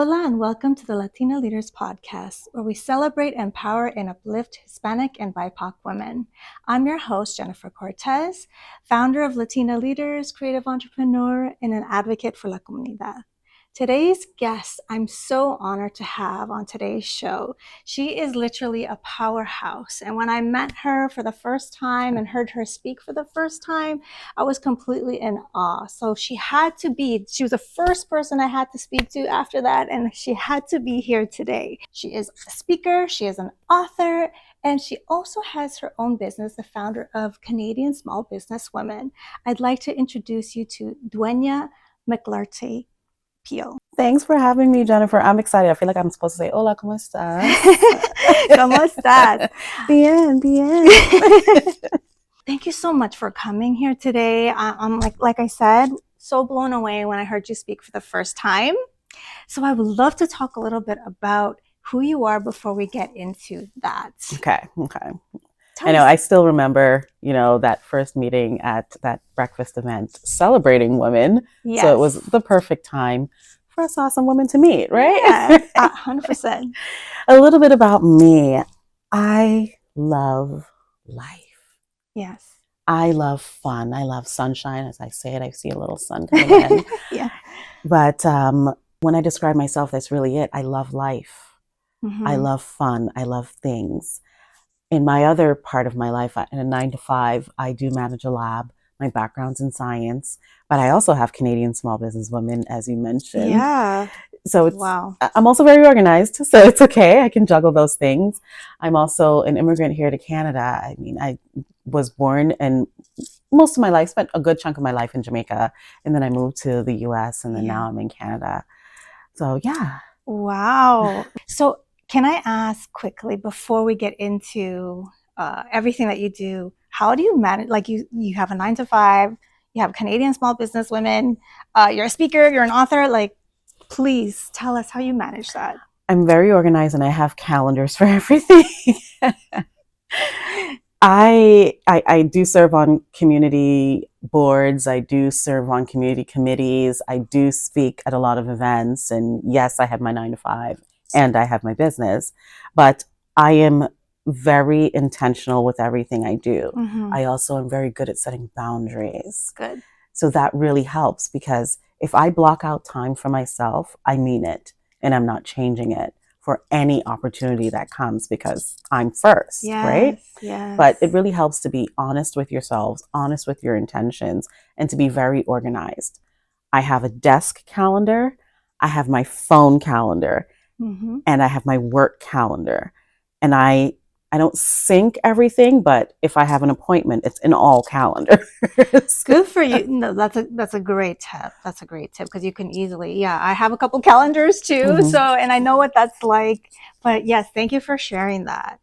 Hola and welcome to the Latina Leaders Podcast, where we celebrate, empower, and uplift Hispanic and BIPOC women. I'm your host, Jennifer Cortez, founder of Latina Leaders, creative entrepreneur, and an advocate for la comunidad. Today's guest, I'm so honored to have on today's show. She is literally a powerhouse. And when I met her for the first time and heard her speak for the first time, I was completely in awe. So she was the first person I had to speak to after that, and she had to be here today. She is a speaker, she is an author, and she also has her own business, the founder of Canadian Small Business Women. I'd like to introduce you to Dwania Peele. Thanks for having me, Jennifer. I'm excited. I feel like I'm supposed to say, hola, ¿cómo estás? ¿Cómo estás? Bien, bien. Thank you so much for coming here today. I'm like I said, so blown away when I heard you speak for the first time. So I would love to talk a little bit about who you are before we get into that. Okay. I know, I still remember, that first meeting at that breakfast event celebrating women. Yes. So it was the perfect time for us awesome women to meet, right? Yeah, 100%. A little bit about me. I love life. Yes. I love fun. I love sunshine. As I say it, I see a little sun coming in. Yeah. But when I describe myself, that's really it. I love life. Mm-hmm. I love fun. I love things. In my other part of my life, in a 9-to-5, I do manage a lab. My background's in science, but I also have Canadian Small Business Women, as you mentioned. Yeah. So wow. I'm also very organized, so it's okay. I can juggle those things. I'm also an immigrant here to Canada. I mean, I was born and most of my life, spent a good chunk of my life in Jamaica, and then I moved to the US, and then now I'm in Canada. So yeah. Wow. So can I ask quickly, before we get into everything that you do, how do you manage, like you have a 9-to-5, you have Canadian Small Business Women, you're a speaker, you're an author, like, please tell us how you manage that. I'm very organized and I have calendars for everything. I do serve on community boards. I do serve on community committees. I do speak at a lot of events. And yes, I have my 9-to-5 and I have my business, but I am very intentional with everything I do. Mm-hmm. I also am very good at setting boundaries. Good. So that really helps, because if I block out time for myself, I mean it, and I'm not changing it for any opportunity that comes, because I'm first, right? Yes. But it really helps to be honest with yourselves, honest with your intentions, and to be very organized. I have a desk calendar, I have my phone calendar, mm-hmm. and I have my work calendar. And I don't sync everything, but if I have an appointment, it's in all calendars. Good for you. No, that's a great tip. That's a great tip, because you can easily, I have a couple calendars too. Mm-hmm. So, and I know what that's like, but yes, thank you for sharing that.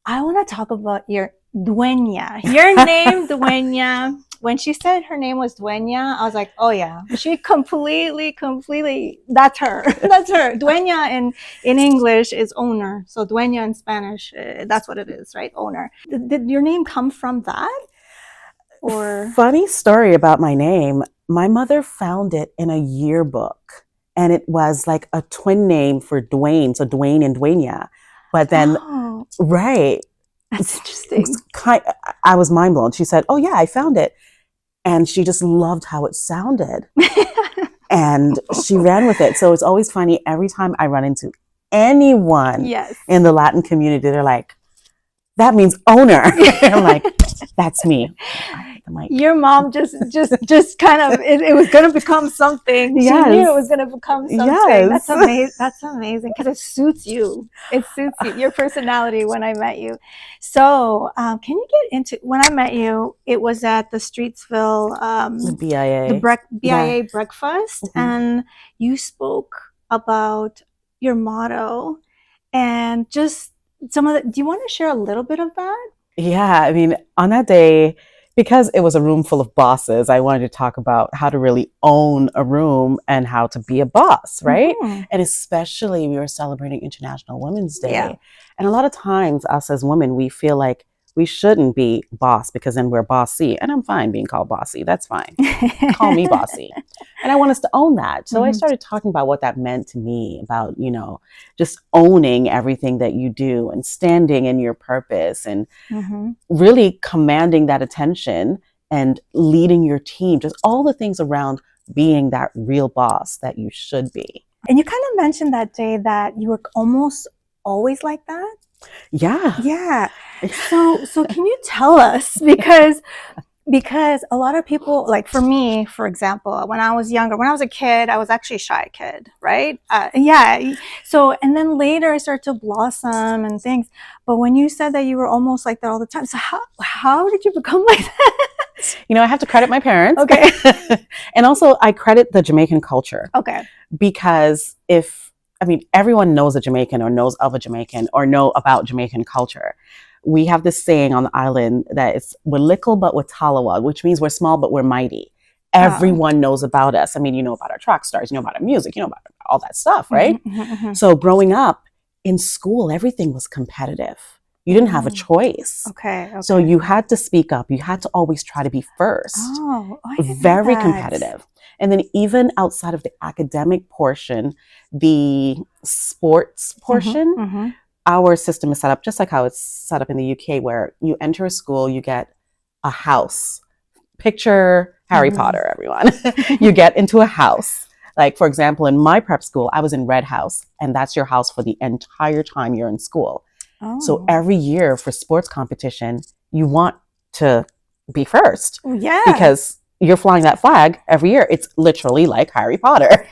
I want to talk about your Dwania, your name, Dwania. When she said her name was Dwania, I was like, oh yeah, she completely, that's her. That's her. Dwania in English is owner. So Dwania in Spanish, that's what it is, right? Owner. Did your name come from that? Or funny story about my name. My mother found it in a yearbook, and it was like a twin name for Dwayne. So Dwayne and Dwania. But then, right. That's interesting. I was mind blown. She said, oh yeah, I found it. And she just loved how it sounded. And she ran with it. So it's always funny. Every time I run into anyone in the Latin community, they're like, that means owner. I'm like, that's me. Your mom just kind of, it was going to become something. Yes. She knew it was going to become something. Yes. That's amazing. That's amazing, because it suits you. It suits you, your personality when I met you. So can you get into, when I met you, it was at the Streetsville, the BIA. BIA breakfast. Mm-hmm. And you spoke about your motto and just some of the, do you want to share a little bit of that? Yeah, I mean, on that day, because it was a room full of bosses, I wanted to talk about how to really own a room and how to be a boss, right? Mm-hmm. And especially we were celebrating International Women's Day. Yeah. And a lot of times us as women, we feel like we shouldn't be boss, because then we're bossy. And I'm fine being called bossy. That's fine. Call me bossy. And I want us to own that. So I started talking about what that meant to me, about, you know, just owning everything that you do and standing in your purpose and really commanding that attention and leading your team, just all the things around being that real boss that you should be. And you kind of mentioned that day that you were almost always like that. Yeah. So can you tell us, because a lot of people, like for me, for example, when I was younger, when I was a kid, I was actually a shy kid, right? So, and then later I started to blossom and things. But when you said that you were almost like that all the time, so how did you become like that? You know, I have to credit my parents. Okay. And also I credit the Jamaican culture. Okay. Because everyone knows a Jamaican or knows of a Jamaican or know about Jamaican culture. We have this saying on the island that it's, we're little but we're talawa, which means we're small but we're mighty. Everyone knows about us. I mean, you know about our track stars, you know about our music, you know about all that stuff, right? So growing up in school, everything was competitive. You didn't have a choice. Okay. So you had to speak up. You had to always try to be first. Very competitive. And then even outside of the academic portion, the sports portion, our system is set up just like how it's set up in the UK, where you enter a school, you get a house. Picture Harry Potter, everyone. You get into a house. Like, for example, in my prep school, I was in Red House, and that's your house for the entire time you're in school. So every year for sports competition, you want to be first. Because you're flying that flag every year. It's literally like Harry Potter.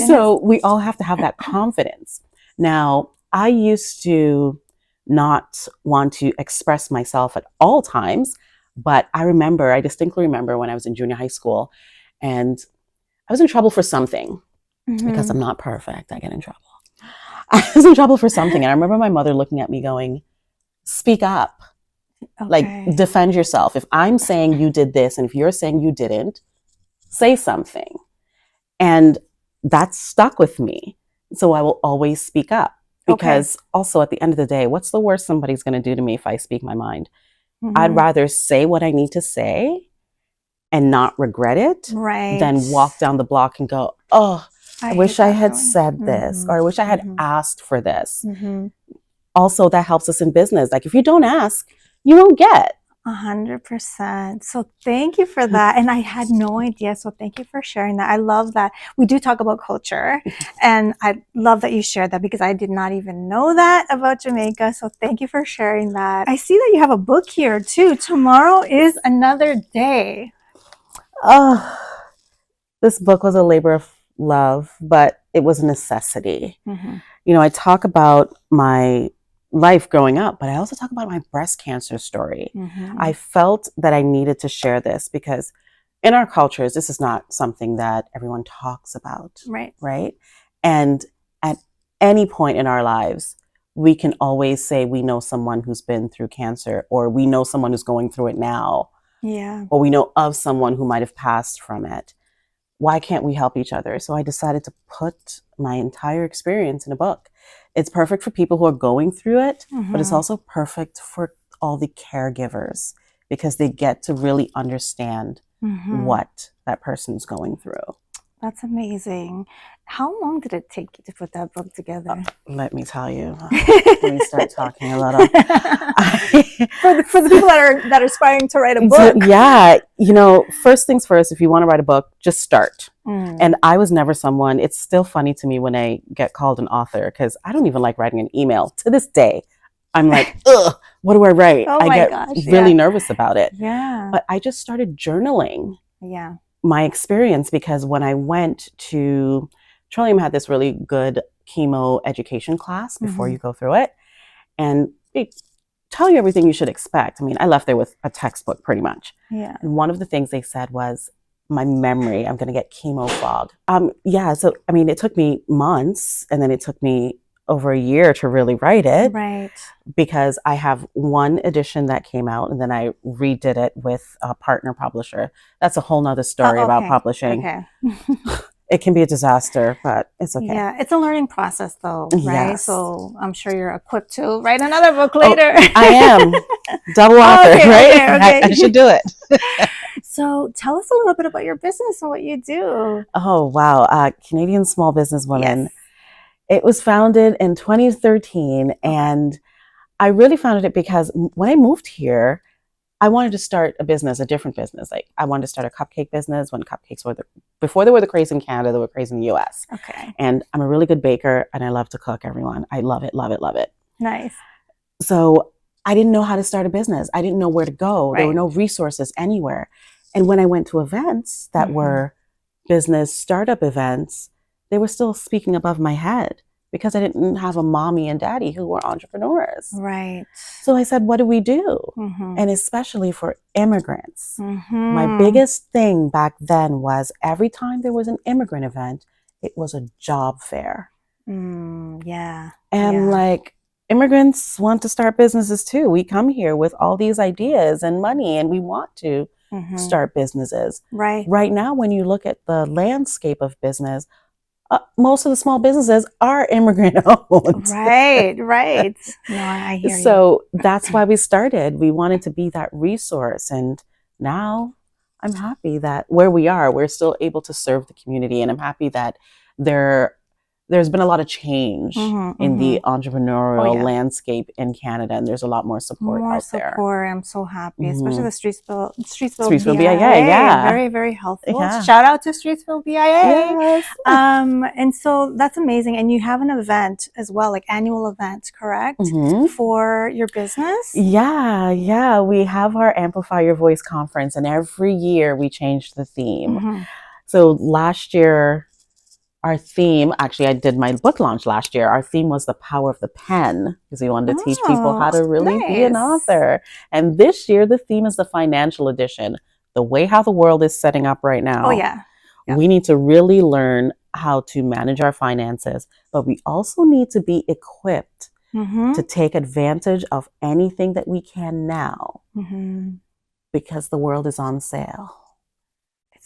So we all have to have that confidence. Now, I used to not want to express myself at all times, but I distinctly remember when I was in junior high school and I was in trouble for something, because I'm not perfect. I get in trouble. I was in trouble for something. And I remember my mother looking at me going, speak up. Like, defend yourself. If I'm saying you did this and if you're saying you didn't, say something. And that stuck with me. So I will always speak up, because also at the end of the day, what's the worst somebody's going to do to me if I speak my mind? I'd rather say what I need to say and not regret it than walk down the block and go, oh, I wish I had said this, or I wish I had asked for this. Also, that helps us in business. Like, if you don't ask, you won't get. 100%. So thank you for that. And I had no idea. So thank you for sharing that. I love that. We do talk about culture, and I love that you shared that, because I did not even know that about Jamaica. So thank you for sharing that. I see that you have a book here too. Tomorrow is another day. Oh, this book was a labor of love, but it was a necessity. You know, I talk about my life growing up, but I also talk about my breast cancer story. I felt that I needed to share this because in our cultures, this is not something that everyone talks about. Right. And at any point in our lives, we can always say we know someone who's been through cancer, or we know someone who's going through it now. Or we know of someone who might have passed from it. Why can't we help each other? So I decided to put my entire experience in a book. It's perfect for people who are going through it, but it's also perfect for all the caregivers, because they get to really understand what that person's going through. That's amazing. How long did it take you to put that book together? Let me tell you. Let me start talking a little. For the people that are aspiring to write a book. Yeah. You know, first things first, if you want to write a book, just start. And I was never someone, it's still funny to me when I get called an author, because I don't even like writing an email. To this day, I'm like, ugh, what do I write? I get really nervous about it. But I just started journaling my experience, because when I went to Trillium, had this really good chemo education class before you go through it. And they tell you everything you should expect. I mean, I left there with a textbook pretty much. And one of the things they said was, my memory, I'm going to get chemo fog. So, I mean, it took me months, and then it took me over a year to really write it. Because I have one edition that came out, and then I redid it with a partner publisher. That's a whole nother story about publishing. It can be a disaster, but it's okay. Yeah, it's a learning process though, right? Yes. So I'm sure you're equipped to write another book later. I am. Double author, right? Okay. I should do it. So tell us a little bit about your business and what you do. Oh, wow. Canadian Small Business Women. Yes. It was founded in 2013, and I really founded it because when I moved here, I wanted to start a business, a different business. Like I wanted to start a cupcake business when cupcakes were before they were the craze in Canada, they were craze in the US. Okay. And I'm a really good baker and I love to cook, everyone. I love it, love it, love it. Nice. So I didn't know how to start a business. I didn't know where to go. Right. There were no resources anywhere. And when I went to events that were business startup events, they were still speaking above my head because I didn't have a mommy and daddy who were entrepreneurs. Right. So I said, what do we do? And especially for immigrants. My biggest thing back then was every time there was an immigrant event, it was a job fair. Yeah. And like immigrants want to start businesses too. We come here with all these ideas and money and we want to start businesses. Right. Right now, when you look at the landscape of business, most of the small businesses are immigrant owned. Right. No, I hear you. So that's why we started. We wanted to be that resource. And now I'm happy that where we are, we're still able to serve the community. And I'm happy that there's been a lot of change in the entrepreneurial landscape in Canada, and there's a lot more support out there. I'm so happy, especially the Streetsville BIA. Yeah, very, very helpful. Yeah. Shout out to Streetsville BIA. Yes. And so that's amazing. And you have an event as well, like annual event, correct, for your business? Yeah. We have our Amplify Your Voice conference, and every year we change the theme. So last year, our theme, actually, I did my book launch last year. Our theme was the power of the pen because we wanted to teach people how to really be an author. And this year, the theme is the financial edition, the way how the world is setting up right now. Oh, yeah. We need to really learn how to manage our finances, but we also need to be equipped to take advantage of anything that we can now because the world is on sale.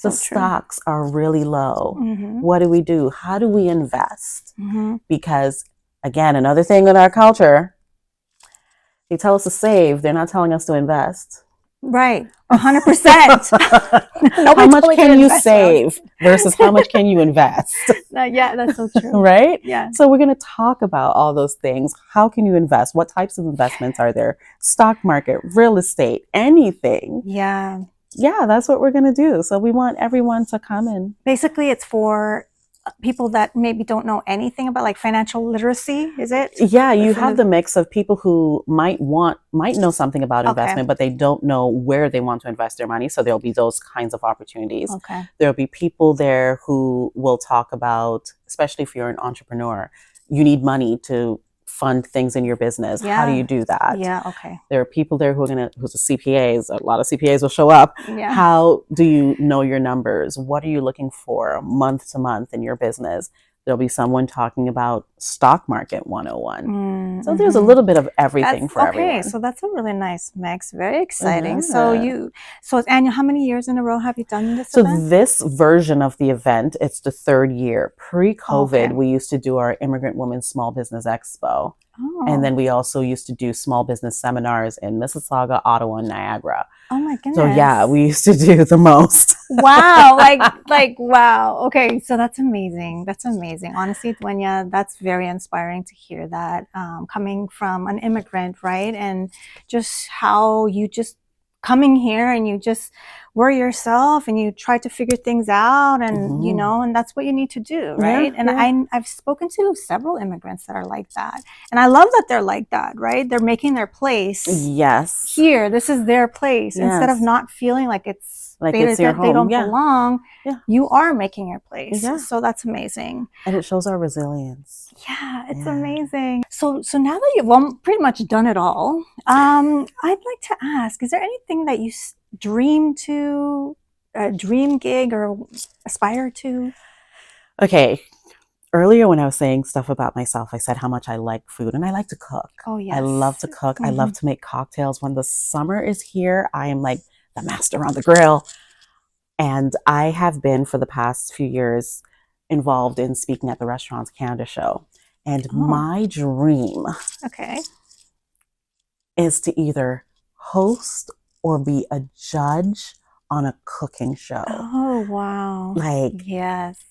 The stocks are really low. What do we do? How do we invest? Because, again, another thing in our culture, they tell us to save. They're not telling us to invest. Right. 100%. How much can you save versus how much can you invest? Yeah, that's so true. Right? Yeah. So we're going to talk about all those things. How can you invest? What types of investments are there? Stock market, real estate, anything. Yeah, that's what we're going to do. So we want everyone to come in. Basically, it's for people that maybe don't know anything about like financial literacy, is it? Yeah, you have the mix of people who might know something about investment, but they don't know where they want to invest their money. So there'll be those kinds of opportunities. There'll be people there who will talk about, especially if you're an entrepreneur, you need money to fund things in your business. How do you do that? There are people there who's CPAs. A lot of CPAs will show up. How do you know your numbers? What are you looking for month to month in your business? There'll be someone talking about stock market 101. So there's a little bit of everything for everyone. Okay, so that's a really nice mix. Very exciting. So Anya, how many years in a row have you done this event? So this version of the event, it's the third year. Pre-COVID, we used to do our Immigrant Women Small Business Expo. And then we also used to do small business seminars in Mississauga, Ottawa, and Niagara. Oh my goodness. So yeah, we used to do the most. Wow. Wow. Okay. So that's amazing. Honestly, Dwania, that's very inspiring to hear that coming from an immigrant, right? And just how you just coming here and you just were yourself and you try to figure things out and, and that's what you need to do, right? I've spoken to several immigrants that are like that. And I love that they're like that, right? They're making their place. Yes. Here, this is their place. Instead of not feeling like it's your home. They don't belong. You are making your place. So that's amazing. And it shows our resilience. Yeah, it's amazing. So now that you've pretty much done it all, I'd like to ask, is there anything that you dream to, a dream gig or aspire to? Okay. Earlier when I was saying stuff about myself, I said how much I like food and I like to cook. Oh, yes. I love to cook. I love to make cocktails. When the summer is here, I am like the master on the grill. And I have been for the past few years involved in speaking at the Restaurants Canada show. And Oh. my dream Okay. is to either host or be a judge on a cooking show. Oh, wow. Like, yes.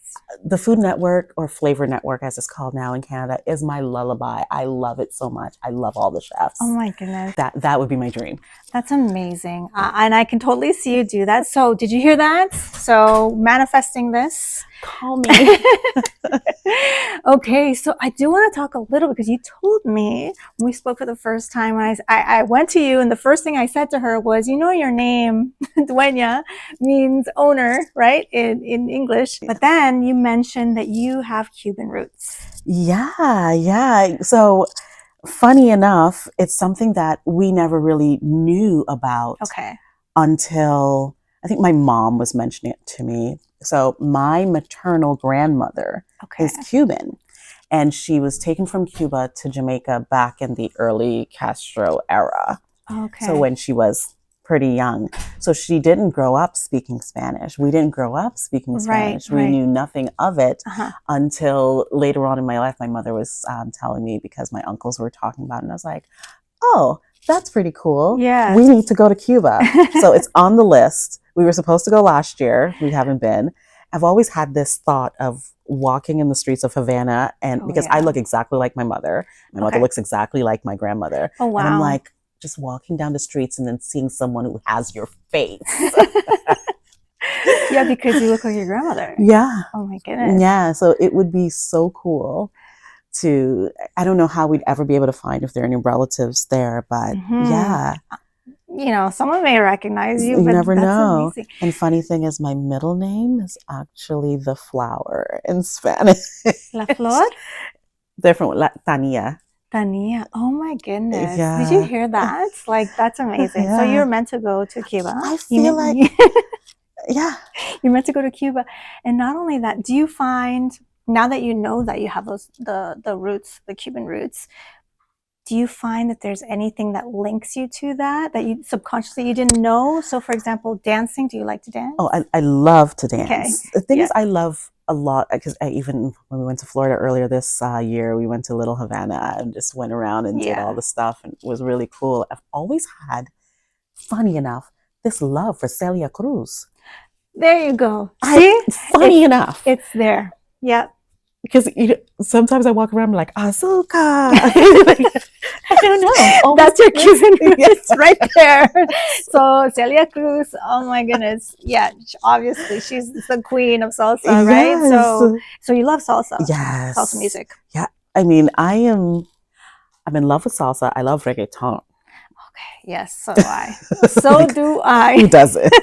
the Food Network, or Flavor Network as it's called now in Canada, is my lullaby. I love it so much. I love all the chefs. Oh my goodness. That would be my dream. That's amazing. And I can totally see you do that. So did you hear that? So manifesting this. Call me. Okay, so I do want to talk a little because you told me when we spoke for the first time, I went to you and the first thing I said to her was, you know, your name, Dwania, means owner, right, in English. But then you mentioned that you have Cuban roots. Yeah. So funny enough, it's something that we never really knew about until I think my mom was mentioning it to me. So my maternal grandmother is Cuban, and she was taken from Cuba to Jamaica back in the early Castro era. So when she was pretty young. So she didn't grow up speaking Spanish. We didn't grow up speaking Spanish. We knew nothing of it until later on in my life. My mother was telling me because my uncles were talking about it, and I was like, oh, that's pretty cool. Yeah. We need to go to Cuba. So it's on the list. We were supposed to go last year. We haven't been. I've always had this thought of walking in the streets of Havana, and because I look exactly like my mother. My mother looks exactly like my grandmother. Oh, wow. And I'm like, just walking down the streets and then seeing someone who has your face. Yeah, because you look like your grandmother. Yeah. Oh my goodness. Yeah. So it would be so cool to, I don't know how we'd ever be able to find if there are any relatives there, but yeah. You know, someone may recognize you, You but never that's know. amazing. And funny thing is, my middle name is actually the flower in Spanish. La flor? Different, Dwania. Dwania. Oh my goodness. Yeah. Did you hear that? Like, that's amazing. Yeah. So you're meant to go to Cuba. I feel like, yeah. You're meant to go to Cuba. And not only that, do you find, now that you know that you have those, the roots, the Cuban roots, do you find that there's anything that links you to that you subconsciously you didn't know? So for example, dancing, do you like to dance? Oh, I love to dance. Okay. The thing is, I love a lot, because even when we went to Florida earlier this year, we went to Little Havana and just went around and did all the stuff, and it was really cool. I've always had, funny enough, this love for Celia Cruz. There you go. See? Funny enough. It's there. Yep. Because sometimes I walk around like, azúcar. I don't know. That's your Cuban roots right there. So Celia Cruz, oh my goodness. Yeah, obviously she's the queen of salsa, right? Yes. So you love salsa. Yes. Salsa music. Yeah. I mean, I'm in love with salsa. I love reggaeton. Okay. Yes, so do I. So do I. Who doesn't?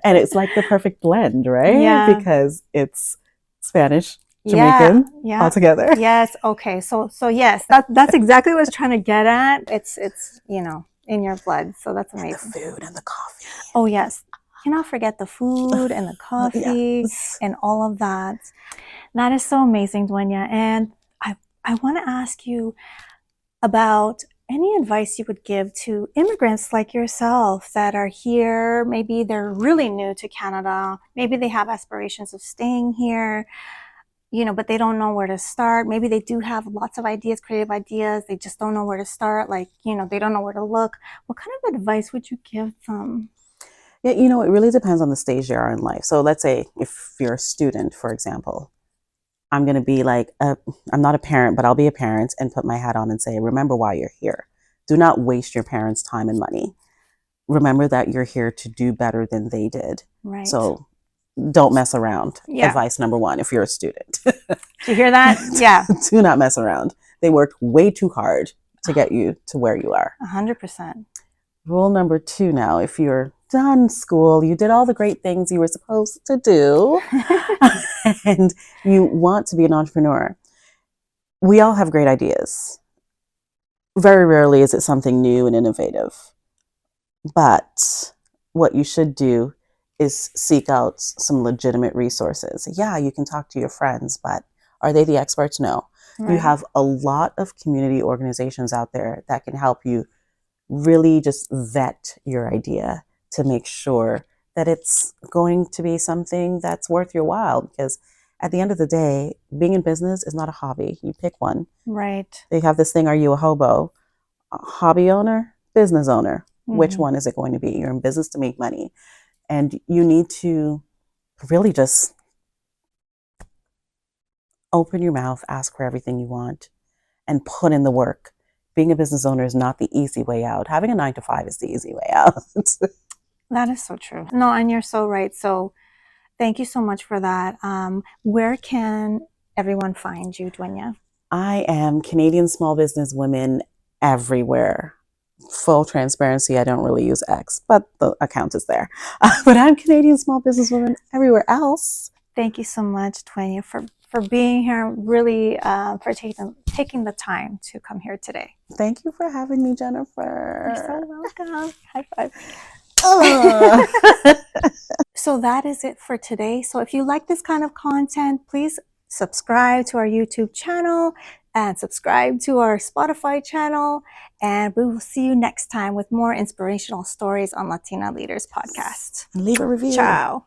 And it's like the perfect blend, right? Yeah. Because it's Spanish, Jamaican, all together. Yes. Okay. So yes, that's exactly what I was trying to get at. It's you know, in your blood. So that's amazing. And the food and the coffee. Oh yes. Cannot forget the food and the coffee and all of that. That is so amazing, Dwania. And I want to ask you about any advice you would give to immigrants like yourself that are here. Maybe they're really new to Canada. Maybe they have aspirations of staying here, you know, but they don't know where to start. Maybe they do have lots of ideas, creative ideas. They just don't know where to start. Like, you know, they don't know where to look. What kind of advice would you give them? Yeah, you know, it really depends on the stage you are in life. So let's say if you're a student, for example, I'm going to be like, I'm not a parent, but I'll be a parent and put my hat on and say, remember why you're here. Do not waste your parents' time and money. Remember that you're here to do better than they did. Right. So don't mess around. Yeah. Advice number one, if you're a student. Do you hear that? Yeah. Do not mess around. They worked way too hard to get you to where you are. 100%. Rule number two now, if you're done school, you did all the great things you were supposed to do, and you want to be an entrepreneur. We all have great ideas. Very rarely is it something new and innovative. But what you should do is seek out some legitimate resources. Yeah, you can talk to your friends, but are they the experts? No. Right. You have a lot of community organizations out there that can help you really just vet your idea to make sure that it's going to be something that's worth your while. Because At the end of the day, being in business is not a hobby. You pick one. Right. They have this thing, are you a hobo? A hobby owner? Business owner? Which one is it going to be? You're in business to make money. And you need to really just open your mouth, ask for everything you want, and put in the work. Being a business owner is not the easy way out. Having a 9-to-5 is the easy way out. That is so true. No, and you're so right. So thank you so much for that. Where can everyone find you, Dwania? I am Canadian Small Business Women everywhere. Full transparency, I don't really use X, but the account is there. But I'm Canadian Small Business Women everywhere else. Thank you so much, Dwania, for being here, really for taking the time to come here today. Thank you for having me, Jennifer. You're so welcome. High five. Oh. So that is it for today. So if you like this kind of content, please subscribe to our YouTube channel and subscribe to our Spotify channel. And we will see you next time with more inspirational stories on Latina Leaders Podcast. And leave a review. Ciao.